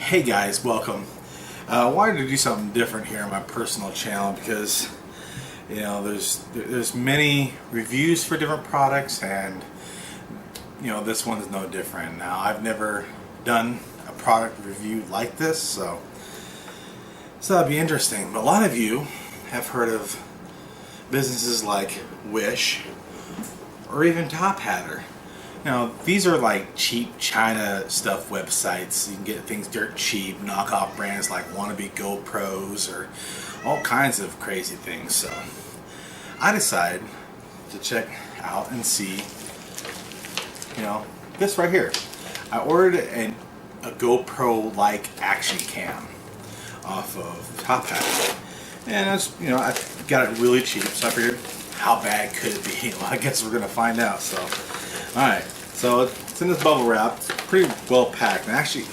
Hey guys, welcome. I wanted to do something different here on my personal channel because there's many reviews for different products, and this one's no different. Now, I've never done a product review like this, so that'd be interesting. But a lot of you have heard of businesses like Wish or even Tophatter. Now, these are like cheap China stuff websites. You can get things dirt cheap, knockoff brands like wannabe GoPros or all kinds of crazy things. So I decided to check out and see, this right here. I ordered a GoPro-like action cam off of Tophatter. And it's, I got it really cheap, so I figured, how bad could it be? Well, I guess we're going to find out. So, alright, so it's in this bubble wrap. It's pretty well packed. And actually,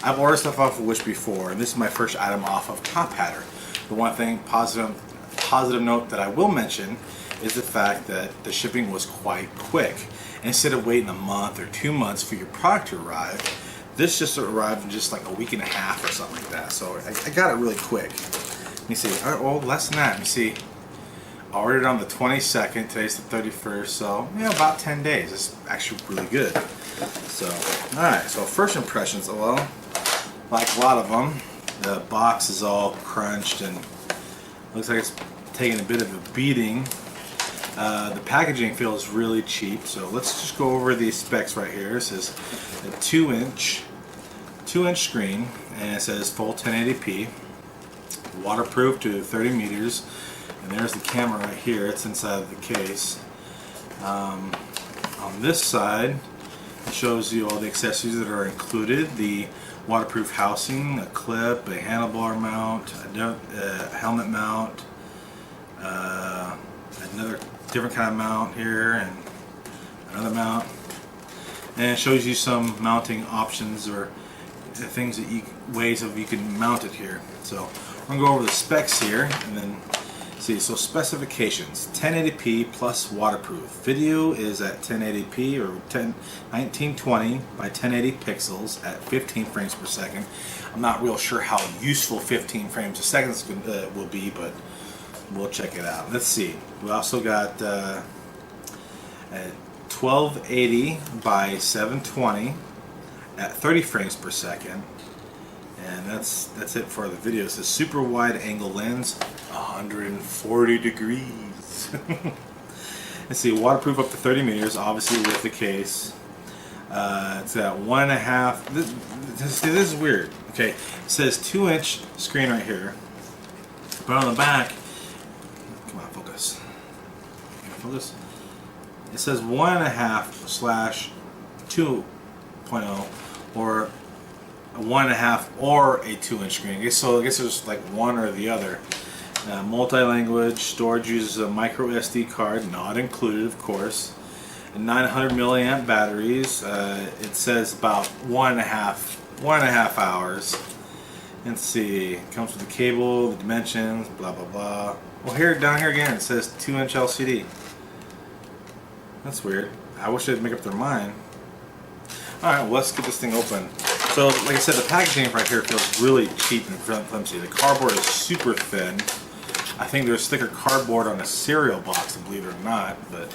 I've ordered stuff off of Wish before, and this is my first item off of Tophatter. The one thing, positive note that I will mention is the fact that the shipping was quite quick. And instead of waiting a month or 2 months for your product to arrive, this just arrived in just like a week and a half or something like that. So I got it really quick. Let me see. Oh, less than that. Let me see. I ordered it on the 22nd. Today's the 31st. So, about 10 days. It's actually really good. So, alright. So, first impressions. Well, like a lot of them, the box is all crunched and looks like it's taking a bit of a beating. The packaging feels really cheap. So, let's just go over these specs right here. It says a 2-inch screen, and it says full 1080p. Waterproof to 30 meters, and there's the camera right here. It's inside of the case. On this side, it shows you all the accessories that are included: the waterproof housing, a clip, a handlebar mount, a helmet mount, another different kind of mount here, and another mount. And it shows you some mounting options or things that ways of you can mount it here. So I'm going to go over the specs here and then see. So specifications: 1080p plus waterproof. Video is at 1080p or 1920 by 1080 pixels at 15 frames per second. I'm not real sure how useful 15 frames a second will be, but we'll check it out. Let's see. We also got 1280 by 720 at 30 frames per second. And that's it for the video. It's a super wide angle lens, 140 degrees. Let's see, waterproof up to 30 meters, obviously with the case. It's at 1.5. This is weird. Okay, it says 2-inch screen right here, but on the back, come on, focus. Focus. It says 1.5/2.0 or a 1.5 or a 2-inch screen. So I guess there's like one or the other. Multi-language storage uses a micro SD card, not included, of course. And 900 milliamp batteries. It says about 1.5 hours. Let's see. It comes with the cable, the dimensions, blah blah blah. Well, down here again, it says 2-inch LCD. That's weird. I wish they'd make up their mind. Alright, well, let's get this thing open. So, like I said, the packaging right here feels really cheap and flimsy. The cardboard is super thin. I think there's thicker cardboard on a cereal box, believe it or not. But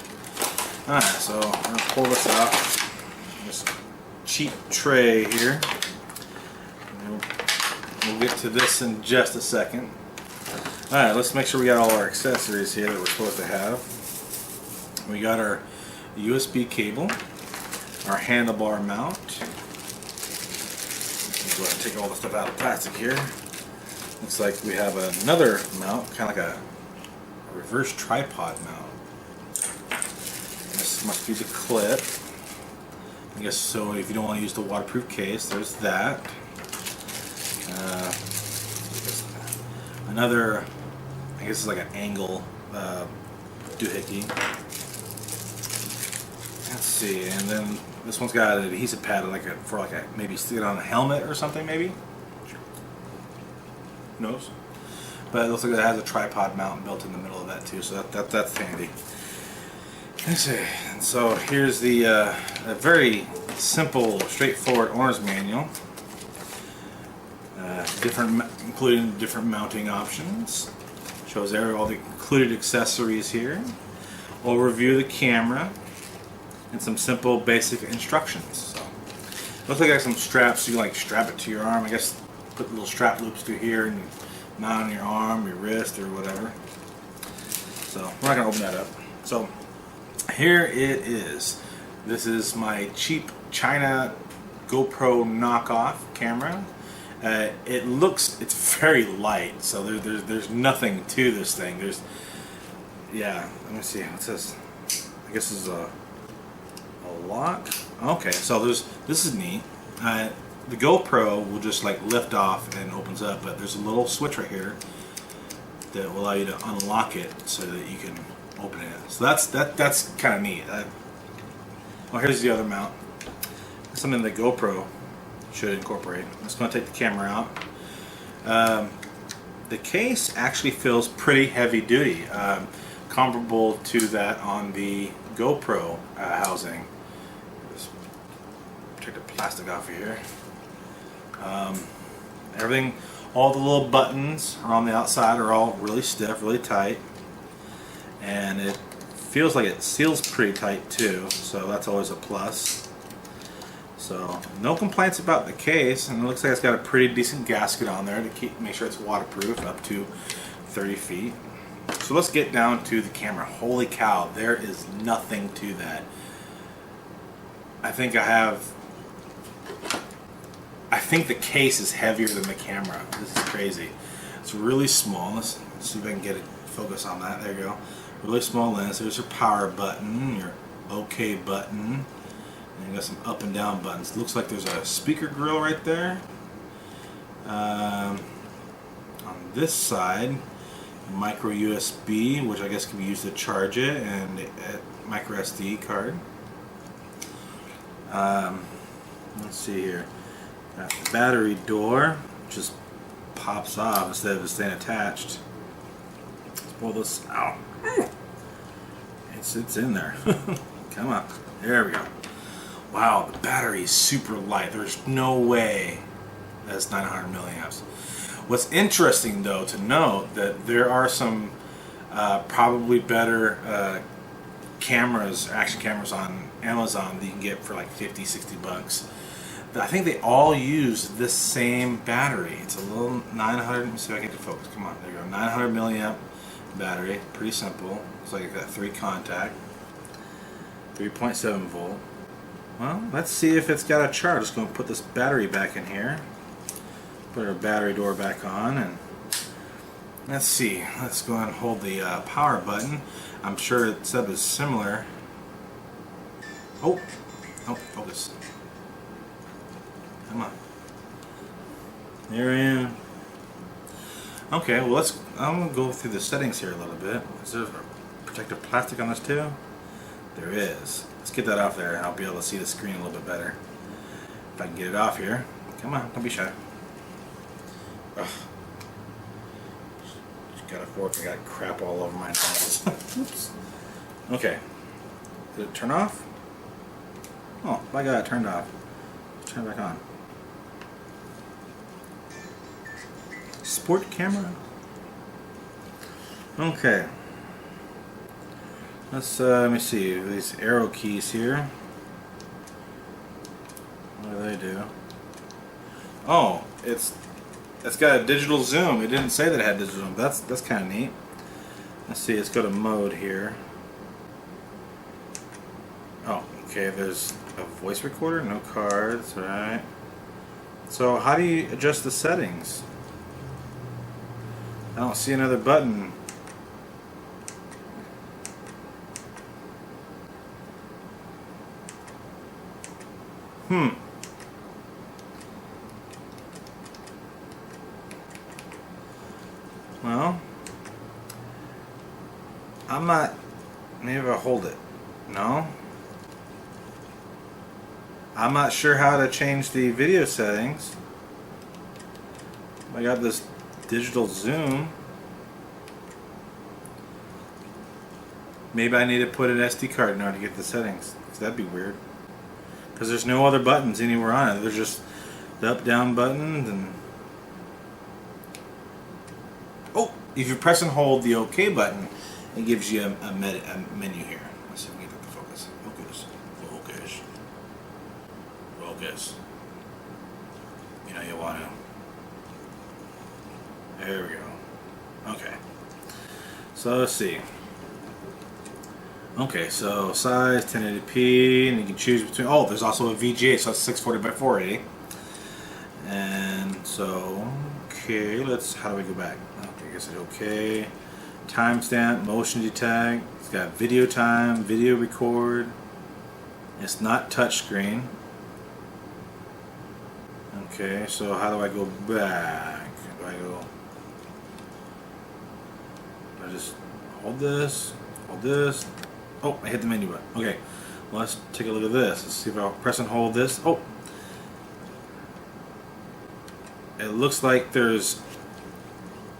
alright, so I'm going to pull this out. This cheap tray here. We'll get to this in just a second. Alright, let's make sure we got all our accessories here that we're supposed to have. We got our USB cable, our handlebar mount. Go ahead and take all the stuff out of plastic here. Looks like we have another mount, kind of like a reverse tripod mount. And this must be the clip. I guess so. If you don't want to use the waterproof case, there's that. Another, I guess it's like an angle doohickey. Let's see, and then this one's got an adhesive pad for maybe stick it on a helmet or something, maybe. Who knows? But it looks like it has a tripod mount built in the middle of that too, so that's handy. Let's see. And so here's the a very simple, straightforward owner's manual. including different mounting options. Shows there all the included accessories here. Overview of the camera and some simple basic instructions. So, looks like I got some straps. So you can like strap it to your arm. I guess put little strap loops through here and mount on your arm, your wrist, or whatever. So we're not gonna open that up. So here it is. This is my cheap China GoPro knockoff camera. It's very light, so there's nothing to this thing. Yeah, let me see, what's this? I guess this is a lock. Okay, so this is neat. The GoPro will just like lift off and opens up, but there's a little switch right here that will allow you to unlock it so that you can open it. So that's kind of neat. Well, here's the other mount. Something the GoPro should incorporate. I'm just going to take the camera out. The case actually feels pretty heavy duty, comparable to that on the GoPro housing. Just take the plastic off of here. Everything, all the little buttons are on the outside are all really stiff, really tight, and it feels like it seals pretty tight too, so that's always a plus. So no complaints about the case, and it looks like it's got a pretty decent gasket on there to make sure it's waterproof up to 30 feet. So let's get down to the camera. Holy cow, there is nothing to that. I think the case is heavier than the camera. This is crazy. It's really small. Let's see if I can get it focus on that. There you go. Really small lens. There's your power button, your OK button, and you got some up and down buttons. Looks like there's a speaker grill right there. On this side, micro USB, which I guess can be used to charge it, and a micro SD card. Let's see here. Got the battery door, just pops off instead of it staying attached. Let's pull this out. It's in there. Come on. There we go. Wow, the battery is super light. There's no way that's 900 milliamps. What's interesting though to note that there are some probably better cameras, action cameras on Amazon that you can get for like 50, 60 bucks. I think they all use this same battery. It's a little 900, let me see if I can get to focus. Come on, there you go. 900 milliamp battery, pretty simple. Looks like it's got 3 contact, 3.7 volt. Well, let's see if it's got a charge. Just going to put this battery back in here. Put our battery door back on, and let's see. Let's go ahead and hold the power button. I'm sure the setup is similar. Oh, focus. Come on. There I am. Okay, well I'm gonna go through the settings here a little bit. Is there protective plastic on this too? There is. Let's get that off there and I'll be able to see the screen a little bit better. If I can get it off here. Come on, don't be shy. Ugh. Just got a fork and got crap all over my nose. Oops. Okay. Did it turn off? Oh, I got it turned off. Let's turn it back on. Sport camera. Okay. Let me see these arrow keys here. What do they do? Oh, it's got a digital zoom. It didn't say that it had digital zoom. That's kind of neat. Let's see. Let's go to mode here. Oh, okay. There's a voice recorder. No cards. Right. So how do you adjust the settings? I don't see another button. Well, I'm not. Maybe if I hold it. No. I'm not sure how to change the video settings. I got this digital zoom. Maybe I need to put an SD card now to get the settings. That'd be weird. Because there's no other buttons anywhere on it. There's just the up down buttons and if you press and hold the OK button, it gives you a menu here. Let's see if we can get the focus. Focus. Focus. You know you want to. There we go. Okay. So let's see. Okay, so size 1080p, and you can choose between. Oh, there's also a VGA, so it's 640 by 480. And so, okay, how do we go back? Okay, I guess it's okay. Timestamp, motion detect. It's got video time, video record. It's not touchscreen. Okay, so how do I go back? Do I go? I just hold this, hold this. Oh, I hit the menu button. Okay, well, let's take a look at this. Let's see if I'll press and hold this. Oh, it looks like there's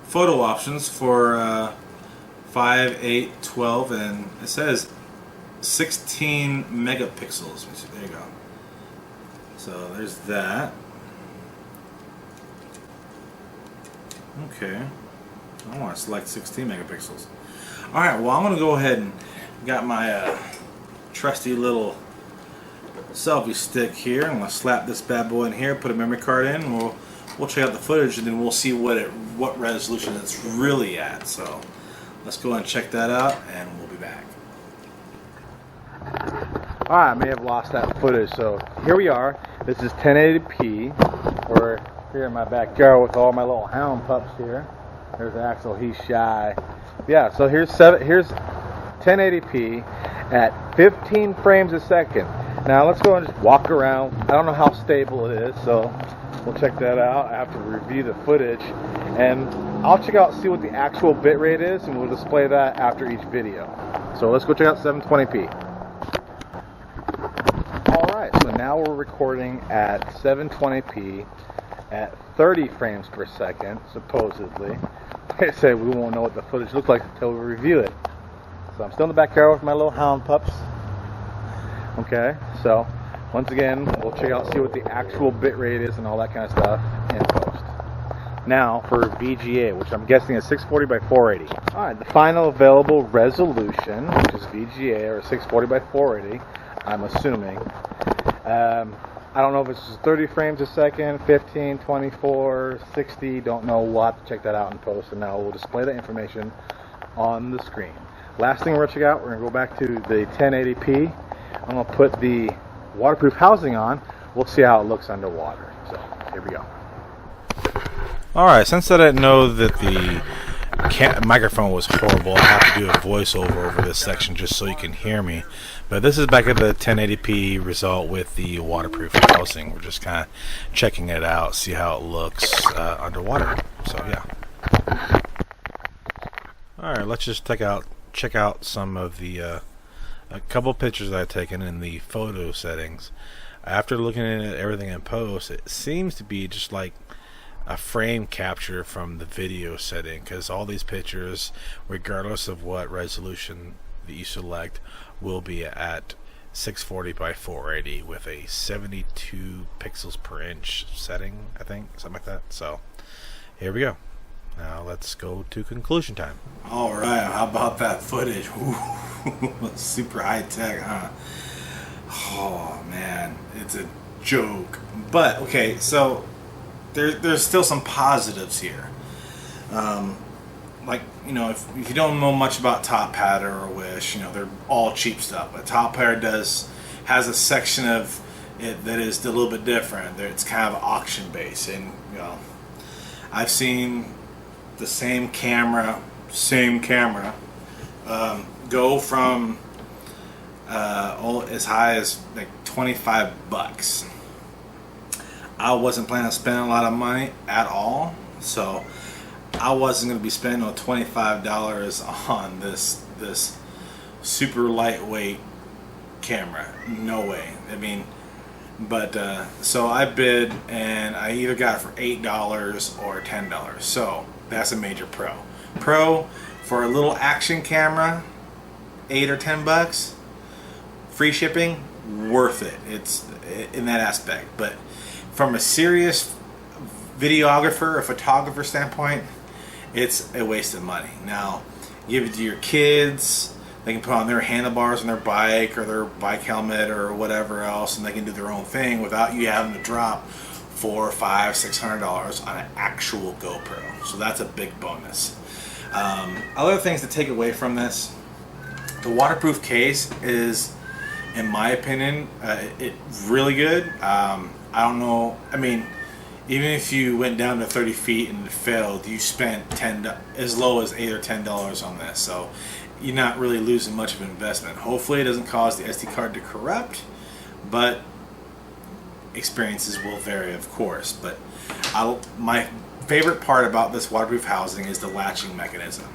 photo options for 5, 8, 12, and it says 16 megapixels. There you go. So there's that. Okay. I want to select 16 megapixels. Alright, well, I'm going to go ahead and got my trusty little selfie stick here. I'm going to slap this bad boy in here, put a memory card in, and we'll check out the footage, and then we'll see what resolution it's really at. So let's go and check that out, and we'll be back. Alright, I may have lost that footage, so here we are. This is 1080p. We're here in my backyard with all my little hound pups here. There's Axel, he's shy. Yeah, so here's 1080p at 15 frames a second. Now let's go and just walk around. I don't know how stable it is, so we'll check that out. I have to review the footage, and I'll check out, see what the actual bitrate is, and we'll display that after each video. So let's go check out 720p. Alright, so now we're recording at 720p at 30 frames per second, supposedly. Like I said, we won't know what the footage looks like until we review it. So I'm still in the backyard with my little hound pups. Okay, so once again, we'll check out, see what the actual bitrate is and all that kind of stuff in post. Now for VGA, which I'm guessing is 640 by 480. Alright, the final available resolution, which is VGA, or 640 by 480, I'm assuming. I don't know if it's just 30 frames a second, 15, 24, 60, don't know. We'll have to check that out in post, and now we'll display that information on the screen. Last thing we're going to check out, we're going to go back to the 1080p. I'm going to put the waterproof housing on. We'll see how it looks underwater. So, here we go. Alright, since I didn't know that the microphone was horrible, I have to do a voiceover over this section just so you can hear me. But this is back at the 1080p result with the waterproof housing. We're just kind of checking it out, see how it looks underwater. So yeah. Alright, let's just check out some of the a couple pictures I've taken in the photo settings. After looking at everything in post, it seems to be just like a frame capture from the video setting, because all these pictures, regardless of what resolution that you select, will be at 640 by 480 with a 72 pixels per inch setting, I think, something like that. So here we go. Now let's go to conclusion time. All right, how about that footage? Ooh, super high tech, huh? Oh man, it's a joke. But okay, so there's still some positives here. Like, you know, if you don't know much about Tophatter or Wish, you know, they're all cheap stuff. But Tophatter has a section of it that is a little bit different. It's kind of auction based, and you know, I've seen the same camera go from as high as like $25. I wasn't planning on spending a lot of money at all, so I wasn't going to be spending no $25 on this super lightweight camera. No way. I mean, but so I bid, and I either got it for $8 or $10. So that's a major pro. Pro for a little action camera, $8 or $10, free shipping, worth it. It's in that aspect. But from a serious videographer or photographer standpoint, it's a waste of money. Now, give it to your kids. They can put on their handlebars on their bike or their bike helmet or whatever else, and they can do their own thing without you having to drop $400, $500, $600 on an actual GoPro. So that's a big bonus. Other things to take away from this: the waterproof case is, in my opinion, it really good. I don't know. I mean, even if you went down to 30 feet and it failed, you spent as low as $8 or $10 on this. So you're not really losing much of an investment. Hopefully, it doesn't cause the SD card to corrupt, but experiences will vary, of course. But my favorite part about this waterproof housing is the latching mechanism.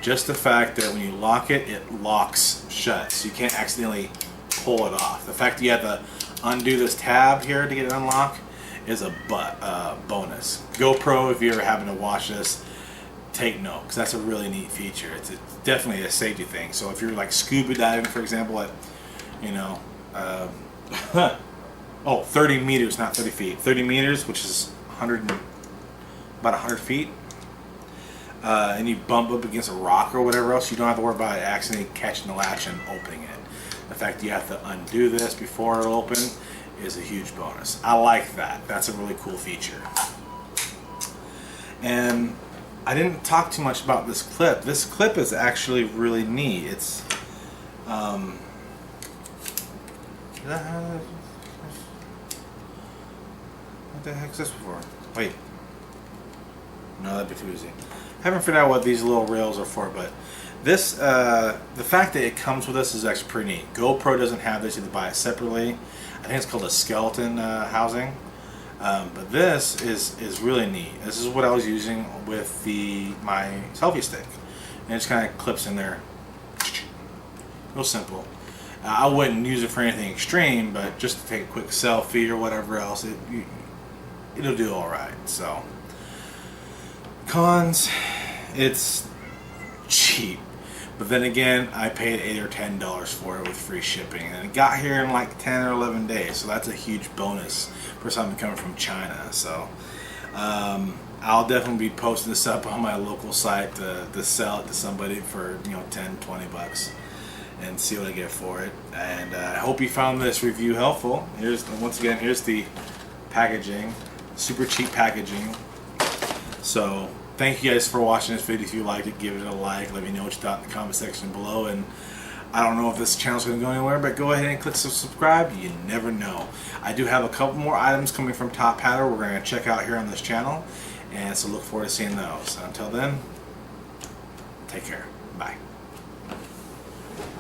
Just the fact that when you lock it, it locks shut, so you can't accidentally pull it off. The fact that you have to undo this tab here to get it unlocked is a bonus. GoPro, if you're ever having to watch this, take note, because that's a really neat feature. It's definitely a safety thing. So if you're like scuba diving, for example, at 30 meters, not 30 feet, 30 meters, which is about 100 feet, and you bump up against a rock or whatever else, you don't have to worry about it accidentally catching the latch and opening it. The fact that you have to undo this before it'll open is a huge bonus. I like that. That's a really cool feature. And I didn't talk too much about this clip. This clip is actually really neat. It's what the heck is this for? Wait. No, that'd be too easy. I haven't figured out what these little rails are for, but this, the fact that it comes with this is actually pretty neat. GoPro doesn't have this; you have to buy it separately. I think it's called a skeleton housing. But this is really neat. This is what I was using with my selfie stick, and it just kind of clips in there. Real simple. I wouldn't use it for anything extreme, but just to take a quick selfie or whatever else, it'll do all right. So, cons, it's cheap. But then again, I paid $8 or $10 for it with free shipping, and it got here in like 10 or 11 days. So that's a huge bonus for something coming from China. So I'll definitely be posting this up on my local site to sell it to somebody for 10, 20 bucks, and see what I get for it. And I hope you found this review helpful. Once again, here's the packaging, super cheap packaging. So thank you guys for watching this video. If you liked it, give it a like. Let me know what you thought in the comment section below. And I don't know if this channel's going to go anywhere, but go ahead and click subscribe. You never know. I do have a couple more items coming from Tophatter we're going to check out here on this channel, and so look forward to seeing those. Until then, take care. Bye.